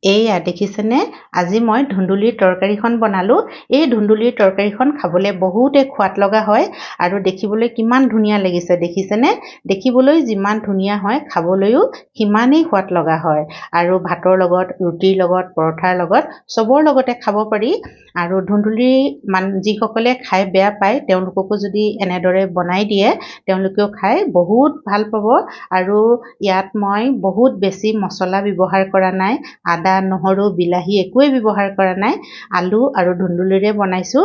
এইয়া দেখিছেনে আজি মই ধুন্দুলিৰ তৰকাৰীখন বনালোঁ। এই ধুন্দুলিৰ তৰকাৰীখন খাবলৈ বহুতেই সোৱাদ লগা হয় আৰু দেখিবলৈ কিমান ধুনীয়া লাগিছে দেখিছেনে। দেখিবলৈ যিমান ধুনীয়া হয় খাবলৈও সিমানেই সোৱাদ লগা হয় আৰু ভাতৰ লগত, ৰুটিৰ লগত, পৰঠাৰ লগত চবৰ লগতে খাব পাৰি। আৰু ধুন্দুলি যিসকলে খাই বেয়া পায় তেওঁলোককো যদি এনেদৰে বনাই দিয়ে তেওঁলোকেও খাই বহুত ভাল পাব। আৰু ইয়াত মই বহুত বেছি মছলা ব্যৱহাৰ কৰা নাই, আদা নহৰু বিলাহী একোৱে ব্যৱহাৰ কৰা নাই, আলু আৰু ধুন্দুলিৰে বনাইছো।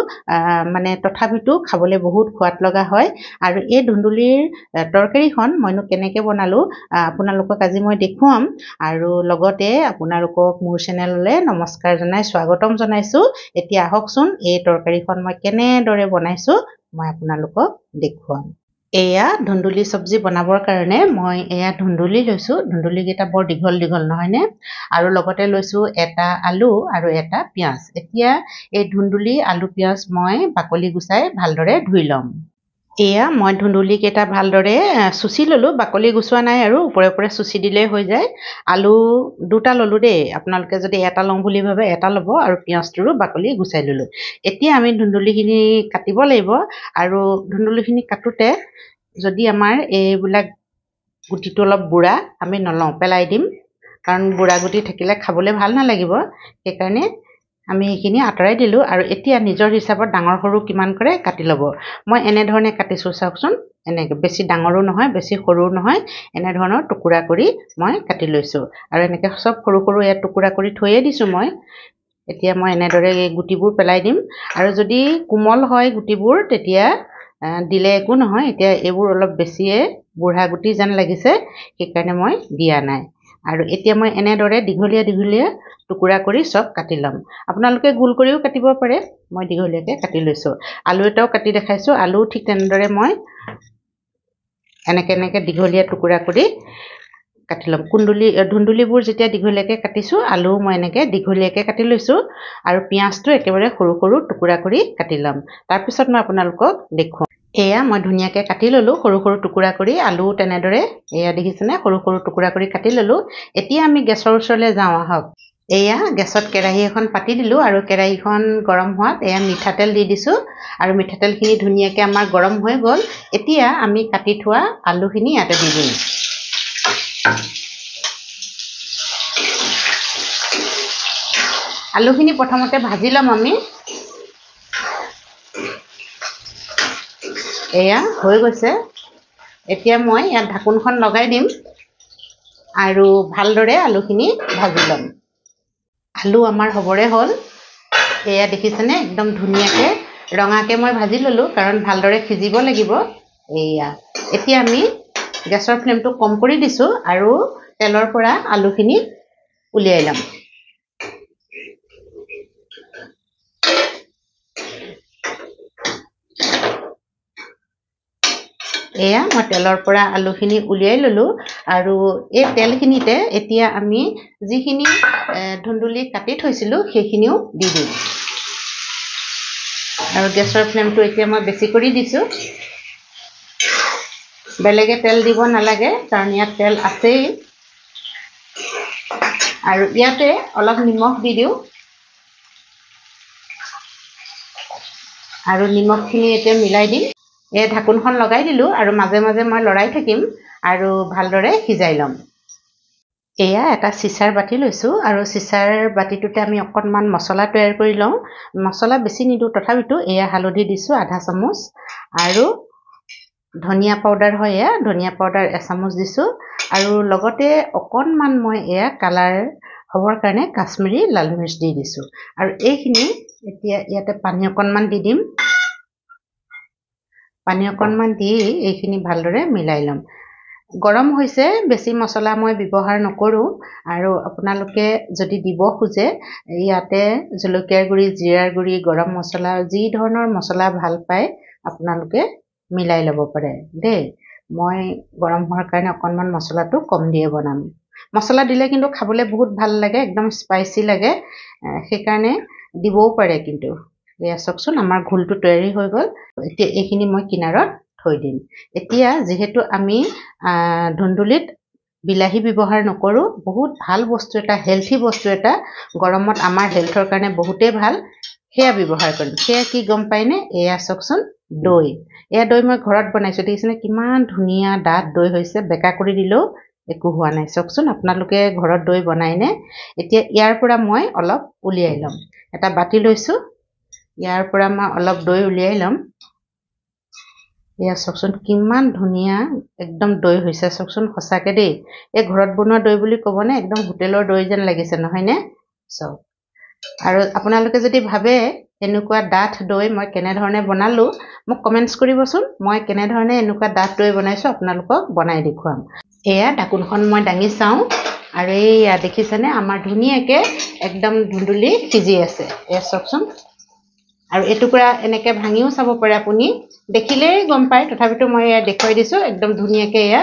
মানে তথাপিতো খাবলৈ বহুত সোৱাদ লগা হয়। আৰু এই ধুন্দুলিৰ তৰকাৰীখন মইনো কেনেকৈ বনালো আপোনালোকক আজি মই দেখুৱাম। আৰু লগতে আপোনালোকক মোৰ চেনেললৈ নমস্কাৰ জনাই স্বাগতম জনাইছো। এতিয়া আহকচোন এই তৰকাৰীখন মই কেনেদৰে বনাইছো মই আপোনালোকক দেখুৱাম। এয়া ধুন্দুলি চব্জি বনাবৰ কাৰণে মই এয়া ধুন্দুলি লৈছোঁ। ধুন্দুলিকেইটা বৰ দীঘল দীঘল নহয়নে। আৰু লগতে লৈছোঁ এটা আলু আৰু এটা পিঁয়াজ। এতিয়া এই ধুন্দুলি আলু পিঁয়াজ মই বাকলি গুচাই ভালদৰে ধুই ল'ম। এয়া মই ধুন্দুলিকেইটা ভালদৰে চুচি ল'লোঁ, বাকলি গুচোৱা নাই আৰু ওপৰে ওপৰে চুচি দিলেই হৈ যায়। আলু দুটা ল'লোঁ দেই, আপোনালোকে যদি এটা লওঁ বুলি ভাবে এটা ল'ব, আৰু পিঁয়াজটোৰো বাকলি গুচাই ল'লোঁ। এতিয়া আমি ধুন্দুলিখিনি কাটিব লাগিব। আৰু ধুন্দুলিখিনি কাটোতে যদি আমাৰ এইবিলাক গুটিটো অলপ বুঢ়া আমি নলওঁ, পেলাই দিম, কাৰণ বুঢ়া গুটি থাকিলে খাবলৈ ভাল নালাগিব। সেইকাৰণে আমি সেইখিনি আঁতৰাই দিলোঁ। আৰু এতিয়া নিজৰ হিচাপত ডাঙৰ সৰু কিমান কৰে কাটি ল'ব। মই এনেধৰণে কাটিছোঁ চাওকচোন, এনেকৈ বেছি ডাঙৰো নহয় বেছি সৰুও নহয়, এনেধৰণৰ টুকুৰা কৰি মই কাটি লৈছোঁ। আৰু এনেকৈ চব সৰু সৰু ইয়াত টুকুৰা কৰি থৈয়ে দিছোঁ মই। এতিয়া মই এনেদৰে এই গুটিবোৰ পেলাই দিম। আৰু যদি কোমল হয় গুটিবোৰ তেতিয়া দিলে একো নহয়। এতিয়া এইবোৰ অলপ বেছিয়ে বুঢ়া গুটি যেন লাগিছে সেইকাৰণে মই দিয়া নাই। আৰু এতিয়া মই এনেদৰে দীঘলীয়া দীঘলীয়া টুকুৰা কৰি চব কাটি ল'ম। আপোনালোকে গোল কৰিও কাটিব পাৰে, মই দীঘলীয়াকৈ কাটি লৈছোঁ। আলু এটাও কাটি দেখাইছোঁ। আলুও ঠিক তেনেদৰে মই এনেকৈ দীঘলীয়া টুকুৰা কৰি কাটি ল'ম। ধুন্দুলিবোৰ যেতিয়া দীঘলীয়াকৈ কাটিছোঁ আলুও মই এনেকৈ দীঘলীয়াকৈ কাটি লৈছোঁ। আৰু পিঁয়াজটো একেবাৰে সৰু সৰু টুকুৰা কৰি কাটি ল'ম। তাৰপিছত মই আপোনালোকক দেখুৱাম। এয়া মই ধুনীয়াকৈ কাটি ল'লোঁ সৰু সৰু টুকুৰা কৰি। আলুও তেনেদৰে এয়া দেখিছেনে সৰু সৰু টুকুৰা কৰি কাটি ল'লোঁ। এতিয়া আমি গেছৰ ওচৰলৈ যাওঁ আহক। এয়া গেছত কেৰাহী এখন পাতি দিলোঁ আৰু কেৰাহীখন গৰম হোৱাত এয়া মিঠাতেল দি দিছোঁ। আৰু মিঠাতেলখিনি ধুনীয়াকৈ আমাৰ গৰম হৈ গ'ল। এতিয়া আমি কাটি থোৱা আলুখিনি ইয়াতে দি দিম। আলুখিনি প্ৰথমতে ভাজি ল'ম আমি। এয়া হৈ গৈছে। এতিয়া মই ইয়াত ঢাকোনখন লগাই দিম আৰু ভালদৰে আলুখিনি ভাজি ল'ম। আলু আমাৰ হ'বৰে হ'ল। এয়া দেখিছেনে একদম ধুনীয়াকৈ ৰঙাকৈ মই ভাজি ল'লোঁ, কাৰণ ভালদৰে সিজিব লাগিব। এয়া এতিয়া আমি গেছৰ ফ্লেমটো কম কৰি দিছোঁ আৰু তেলৰ পৰা আলুখিনি উলিয়াই ল'ম। এয়া মই তেলৰ পৰা আলুখিনি উলিয়াই ল'লোঁ। আৰু এই তেলখিনিতে এতিয়া আমি যিখিনি ধুন্দুলি কাটি থৈছিলোঁ সেইখিনিও দি দিম। আৰু গেছৰ ফ্লেমটো এতিয়া মই বেছি কৰি দিছোঁ। বেলেগে তেল দিব নালাগে, কাৰণ ইয়াত তেল আছেই। আৰু ইয়াতে অলপ নিমখ দি দিওঁ। আৰু নিমখখিনি এতিয়া মিলাই দিম। এই ঢাকোনখন লগাই দিলোঁ আৰু মাজে মাজে মই লৰাই থাকিম আৰু ভালদৰে সিজাই ল'ম। এয়া এটা চিচাৰ বাতি লৈছোঁ আৰু চিচাৰ বাতিটোতে আমি অকণমান মছলা তৈয়াৰ কৰি লওঁ। মছলা বেছি নিদিওঁ, তথাপিতো এয়া হালধি দিছোঁ আধা চামুচ, আৰু ধনিয়া পাউডাৰ হয় এয়া ধনিয়া পাউডাৰ এচামুচ দিছোঁ। আৰু লগতে অকণমান মই এয়া কালাৰ হ'বৰ কাৰণে কাশ্মীৰী লাল মিৰ্চ দি দিছোঁ। আৰু এইখিনি এতিয়া ইয়াতে পানী অকণমান দি দিম। পানী অকণমান দি এইখিনি ভালদৰে মিলাই ল'ম। গৰম হৈছে, বেছি মছলা মই ব্যৱহাৰ নকৰোঁ। আৰু আপোনালোকে যদি দিব খোজে ইয়াতে জলকীয়াৰ গুড়ি, জিৰাৰ গুড়ি, গৰম মছলা, যি ধৰণৰ মছলা ভাল পায় আপোনালোকে মিলাই ল'ব পাৰে দেই। মই গৰম হোৱাৰ কাৰণে অকণমান মছলাটো কম দিয়ে বনাম। মছলা দিলে কিন্তু খাবলৈ বহুত ভাল লাগে, একদম স্পাইচি লাগে, সেইকাৰণে দিবও পাৰে। কিন্তু এয়া চাওকচোন আমাৰ ঘোলটো তৈয়াৰী হৈ গ'ল। এতিয়া এইখিনি মই কিনাৰত থৈ দিম। এতিয়া যিহেতু আমি ধুন্দুলিত বিলাহী ব্যৱহাৰ নকৰোঁ। বহুত ভাল বস্তু এটা, হেল্থি বস্তু এটা, গৰমত আমাৰ হেল্থৰ কাৰণে বহুতেই ভাল। সেয়া ব্যৱহাৰ কৰিম। সেয়া কি গম পায়নে? এয়া চাওকচোন, দৈ। এয়া দৈ মই ঘৰত বনাইছোঁ। দেখিছেনে কিমান ধুনীয়া ডাঠ দৈ হৈছে। বেকা কৰি দিলেও একো হোৱা নাই। চাওকচোন আপোনালোকে ঘৰত দৈ বনাইনে? এতিয়া ইয়াৰ পৰা মই অলপ উলিয়াই ল'ম। এটা বাতি লৈছোঁ। ইয়াৰ পৰা মই অলপ দৈ উলিয়াই ল'ম। এয়া চাওকচোন কিমান ধুনীয়া একদম দৈ হৈছে। চাওকচোন সঁচাকৈ দেই, এই ঘৰত বনোৱা দৈ বুলি ক'বনে? একদম হোটেলৰ দৈ যেন লাগিছে নহয়নে? চাওক। আৰু আপোনালোকে যদি ভাবে এনেকুৱা ডাঠ দৈ মই কেনেধৰণে বনালোঁ, মোক কমেণ্টছ কৰিবচোন। মই কেনেধৰণে এনেকুৱা ডাঠ দৈ বনাইছোঁ আপোনালোকক বনাই দেখুৱাম। এয়া ঢাকোনখন মই দাঙি চাওঁ, আৰু এইয়া দেখিছেনে আমাৰ ধুনীয়াকৈ একদম ধুন্দুলি সিজি আছে। এয়া চাওকচোন। আৰু এটুকুৰা এনেকৈ ভাঙিও চাব পাৰে আপুনি, দেখিলেই গম পায়। তথাপিতো মই এয়া দেখুৱাই দিছোঁ। একদম ধুনীয়াকৈ এয়া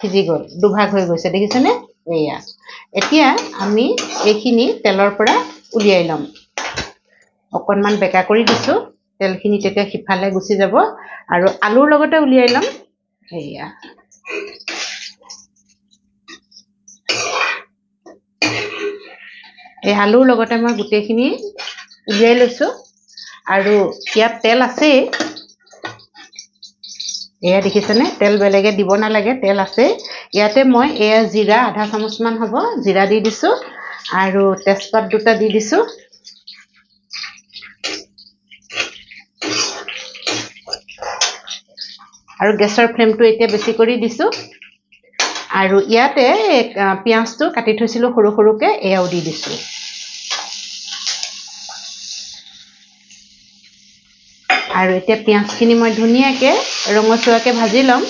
সিজি গ'ল, দুভাগ হৈ গৈছে। দেখিছেনে? এয়া এতিয়া আমি এইখিনি তেলৰ পৰা উলিয়াই ল'ম। অকণমান বেকা কৰি দিছোঁ। তেলখিনি তেতিয়া সিফালে গুচি যাব। আৰু আলুৰ লগতে উলিয়াই ল'ম। এয়া এই আলুৰ লগতে মই গোটেইখিনি উলিয়াই লৈছোঁ। আৰু ইয়াত তেল আছেই। এয়া দেখিছেনে? তেল বেলেগে দিব নালাগে, তেল আছে। ইয়াতে মই এয়া জিৰা আধা চামুচমান হ'ব, জিৰা দি দিছোঁ। আৰু তেজপাত দুটা দি দিছোঁ। আৰু গেছৰ ফ্লেমটো এতিয়া বেছি কৰি দিছোঁ। আৰু ইয়াতে পিঁয়াজটো কাটি থৈছিলোঁ সৰু সৰুকৈ, এয়াও দি দিছোঁ। আৰু এতিয়া পিঁয়াজখিনি মই ধুনীয়াকৈ ৰঙচুৱাকৈ ভাজি ল'ম।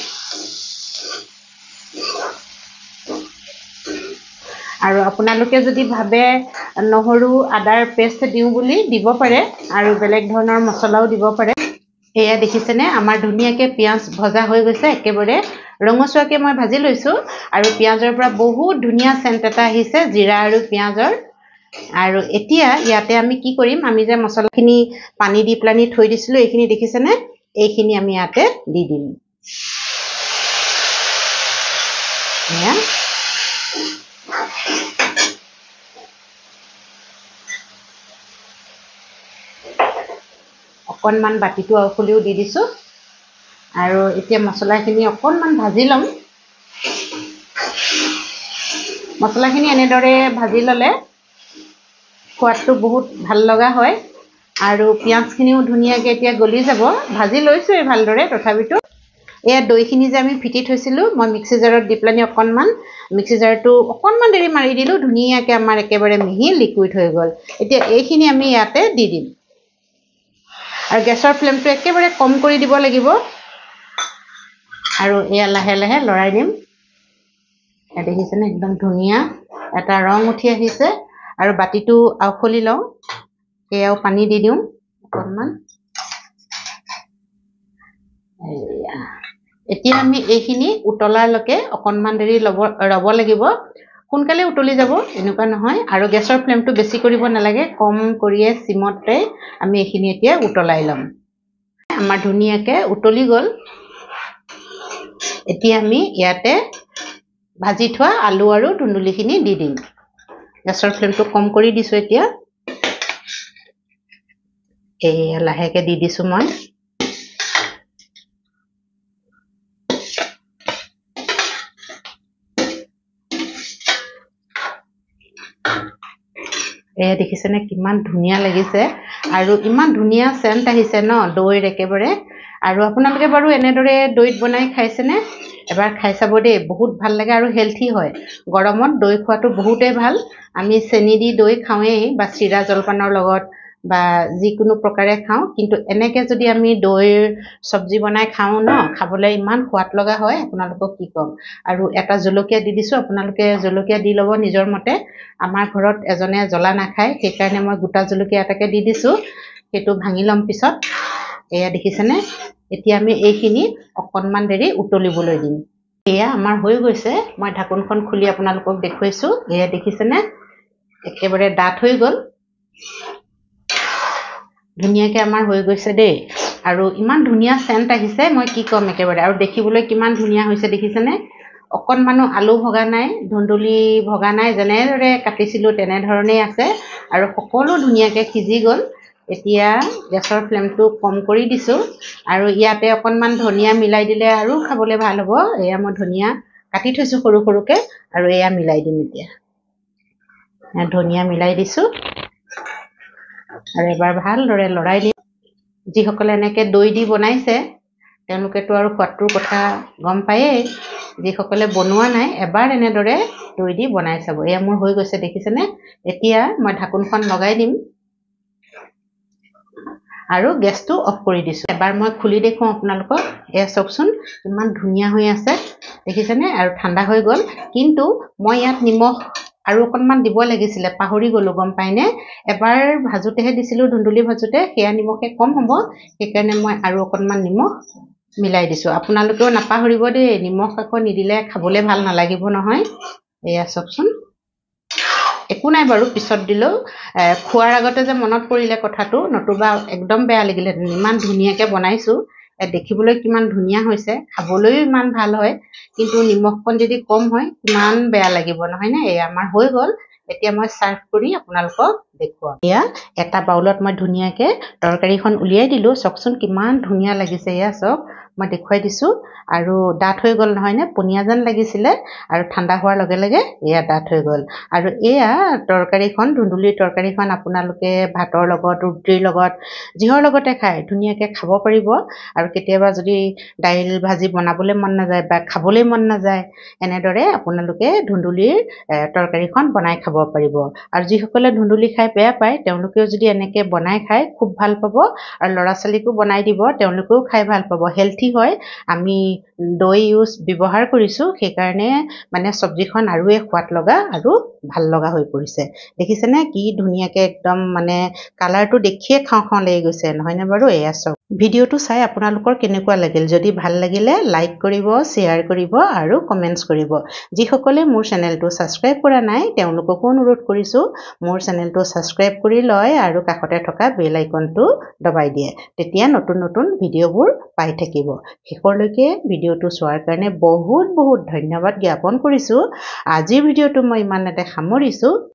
আৰু আপোনালোকে যদি ভাবে নহৰু আদাৰ পেষ্ট দিওঁ বুলি দিব পাৰে, আৰু বেলেগ ধৰণৰ মছলাও দিব পাৰে। এয়া দেখিছেনে আমাৰ ধুনীয়াকৈ পিঁয়াজ ভজা হৈ গৈছে। একেবাৰে ৰঙচুৱাকৈ মই ভাজি লৈছোঁ। আৰু পিঁয়াজৰ পৰা বহুত ধুনীয়া চেণ্ট এটা আহিছে, জিৰা আৰু পিঁয়াজৰ। আৰু এতিয়া ইয়াতে আমি কি কৰিম, আমি যে মছলাখিনি পানী দি পেলাই থৈ দিছিলোঁ, এইখিনি দেখিছেনে? এইখিনি আমি ইয়াতে দি দিম। এয়া অকণমান বাতিটো খুলিও দি দিছোঁ। আৰু এতিয়া মছলাখিনি অকণমান ভাজি ল'ম। মছলাখিনি এনেদৰে ভাজি ল'লে সোৱাদটো বহুত ভাল লগা হয়। আৰু পিঁয়াজখিনিও ধুনীয়াকৈ এতিয়া গলি যাব। ভাজি লৈছোঁৱেই ভালদৰে। তথাপিতো এয়া দৈখিনি যে আমি ফিটি থৈছিলোঁ, মই মিক্সি জাৰত দি পেলাই অকণমান মিক্সি জাৰটো অকণমান দেৰি মাৰি দিলোঁ। ধুনীয়াকৈ আমাৰ একেবাৰে মিহি লিকুইড হৈ গ'ল। এতিয়া এইখিনি আমি ইয়াতে দি দিম। আৰু গেছৰ ফ্লেমটো একেবাৰে কম কৰি দিব লাগিব। আৰু এয়া লাহে লাহে লৰাই দিম। দেখিছেনে একদম ধুনীয়া এটা ৰং উঠি আহিছে। আৰু বাতিটো আওখলি লওঁ। এয়াও পানী দি দিওঁ অকণমান। এতিয়া আমি এইখিনি উতলালৈকে অকণমান দেৰি ৰ'ব লাগিব। সোনকালে উতলি যাব, এনেকুৱা নহয়। আৰু গেছৰ ফ্লেমটো বেছি কৰিব নালাগে, কম কৰিয়ে চিমতে আমি এইখিনি এতিয়া উতলাই ল'ম। আমাৰ ধুনীয়াকৈ উতলি গ'ল। এতিয়া আমি ইয়াতে ভাজি থোৱা আলু আৰু ধুন্দুলিখিনি দি দিম। গেছৰ ফ্লেমটো কম কৰি দিছোঁ এতিয়া। এয়া লাহেকৈ দি দিছোঁ মই। এয়া দেখিছেনে কিমান ধুনীয়া লাগিছে। আৰু ইমান ধুনীয়া চেণ্ট আহিছে ন দৈৰ একেবাৰে। আৰু আপোনালোকে বাৰু এনেদৰে দৈত বনাই খাইছেনে? এবাৰ খাই চাব দেই, বহুত ভাল লাগে আৰু হেল্থি হয়। গৰমত দৈ খোৱাটো বহুতেই ভাল। আমি চেনি দি দৈ খাওঁৱেই, বা চিৰা জলপানৰ লগত বা যিকোনো প্ৰকাৰে খাওঁ। কিন্তু এনেকৈ যদি আমি দৈৰ চব্জি বনাই খাওঁ ন, খাবলৈ ইমান সোৱাদ লগা হয়, আপোনালোকক কি ক'ম। আৰু এটা জলকীয়া দি দিছোঁ। আপোনালোকে জলকীয়া দি ল'ব নিজৰ মতে। আমাৰ ঘৰত এজনে জ্বলা নাখায়, সেইকাৰণে মই গোটা জলকীয়া এটাকে দি দিছোঁ। সেইটো ভাঙি ল'ম পিছত। এয়া দেখিছেনে? এতিয়া আমি এইখিনি অকণমান দেৰি উতলিবলৈ দিম। এয়া আমাৰ হৈ গৈছে। মই ঢাকোনখন খুলি আপোনালোকক দেখুৱাইছোঁ। এয়া দেখিছেনে? একেবাৰে ডাঠ হৈ গ'ল। ধুনীয়াকৈ আমাৰ হৈ গৈছে দেই। আৰু ইমান ধুনীয়া চেণ্ট আহিছে, মই কি ক'ম একেবাৰে। আৰু দেখিবলৈ কিমান ধুনীয়া হৈছে দেখিছেনে? অকণমানো আলু ভগা নাই, ধুন্দুলি ভগা নাই, যেনেদৰে কাটিছিলোঁ তেনেধৰণেই আছে আৰু সকলো ধুনীয়াকৈ সিজি গ'ল। এতিয়া গেছৰ ফ্লেমটো কম কৰি দিছোঁ আৰু ইয়াতে অকণমান ধনিয়া মিলাই দিলে আৰু খাবলৈ ভাল হ'ব। এয়া মই ধনিয়া কাটি থৈছোঁ সৰু সৰুকৈ আৰু এয়া মিলাই দিম। এতিয়া ধনিয়া মিলাই দিছোঁ আৰু এবাৰ ভালদৰে লৰাই দিম। যিসকলে এনেকৈ দৈ দি বনাইছে তেওঁলোকেতো আৰু সোৱাদটোৰ কথা গম পায়েই। যিসকলে বনোৱা নাই এবাৰ এনেদৰে দৈ দি বনাই চাব। এয়া মোৰ হৈ গৈছে, দেখিছেনে? এতিয়া মই ঢাকোনখন লগাই দিম আৰু গেছটো অফ কৰি দিছোঁ। এবাৰ মই খুলি দেখুৱাওঁ আপোনালোকক। এয়া চাওকচোন ইমান ধুনীয়া হৈ আছে, দেখিছেনে? আৰু ঠাণ্ডা হৈ গ'ল। কিন্তু মই ইয়াত নিমখ আৰু অকণমান দিব লাগিছিলে, পাহৰি গ'লোঁ গম পাইনে? এবাৰ ভাজোতেহে দিছিলোঁ, ধুন্দুলি ভাজোতে, সেয়া নিমখে কম হ'ব, সেইকাৰণে মই আৰু অকণমান নিমখ মিলাই দিছোঁ। আপোনালোকেও নাপাহৰিব দেই, নিমখ আকৌ নিদিলে খাবলৈ ভাল নালাগিব নহয়। এয়া চাওকচোন, একো নাই বাৰু পিছত দিলেও। খোৱাৰ আগতে যে মনত পৰিলে কথাটো, নতুবা একদম বেয়া লাগিলেহেঁতেন। ইমান ধুনীয়াকৈ বনাইছোঁ, দেখিবলৈ কিমান ধুনীয়া হৈছে, খাবলৈও ইমান ভাল হয়, কিন্তু নিমখকণ যদি কম হয় কিমান বেয়া লাগিব নহয়নে? এয়া আমাৰ হৈ গ'ল। এতিয়া মই চাৰ্ভ কৰি আপোনালোকক দেখুৱাম। এয়া এটা বাউলত মই ধুনীয়াকৈ তৰকাৰীখন উলিয়াই দিলোঁ। চাওকচোন কিমান ধুনীয়া লাগিছে। এয়া চাওক, মই দেখুৱাই দিছোঁ আৰু ডাঠ হৈ গ'ল নহয়নে? পনীয়া যেন লাগিছিলে আৰু ঠাণ্ডা হোৱাৰ লগে লগে এয়া ডাঠ হৈ গ'ল। আৰু এয়া তৰকাৰীখন, ধুন্দুলিৰ তৰকাৰীখন আপোনালোকে ভাতৰ লগত, ৰুটিৰ লগত, যিহৰ লগতে খায় ধুনীয়াকৈ খাব পাৰিব। আৰু কেতিয়াবা যদি দাইল ভাজি বনাবলৈ মন নাযায় বা খাবলৈ মন নাযায়, এনেদৰে আপোনালোকে ধুন্দুলিৰ তৰকাৰীখন বনাই খাব পাৰিব। আৰু যিসকলে ধুন্দুলি খাই বেয়া পায় তেওঁলোকেও যদি এনেকৈ বনাই খায় খুব ভাল পাব। আৰু ল'ৰা ছোৱালীকো বনাই দিব, তেওঁলোকেও খাই ভাল পাব। হেল্থি হয়। আমি দৈ ব্যৱহাৰ কৰিছোঁ, সেইকাৰণে মানে চব্জিখন আৰুৱে সোৱাদ লগা আৰু ভাল লগা হৈ পৰিছে। দেখিছেনে কি ধুনীয়াকৈ একদম মানে কালাৰটো দেখিয়ে খাওঁ খাওঁ লাগি গৈছে নহয়নে বাৰু? এয়া চাওক, ভিডিঅ'টো চাই আপোনালোকৰ কেনেকুৱা লাগিল? যদি ভাল লাগিলে লাইক কৰিব, শ্বেয়াৰ কৰিব আৰু কমেণ্টছ কৰিব। যিসকলে মোৰ চেনেলটো ছাবস্ক্ৰাইব কৰা নাই তেওঁলোককো অনুৰোধ কৰিছোঁ মোৰ চেনেলটো ছাবস্ক্ৰাইব কৰি লয় আৰু কাষতে থকা বেল আইকনটো দবাই দিয়ে, তেতিয়া নতুন নতুন ভিডিঅ'বোৰ পাই থাকিব। শেষলৈকে ভিডিঅ'টো চোৱাৰ কাৰণে বহুত বহুত ধন্যবাদ জ্ঞাপন কৰিছোঁ। আজিৰ ভিডিঅ'টো মই ইমানতে সামৰিছোঁ।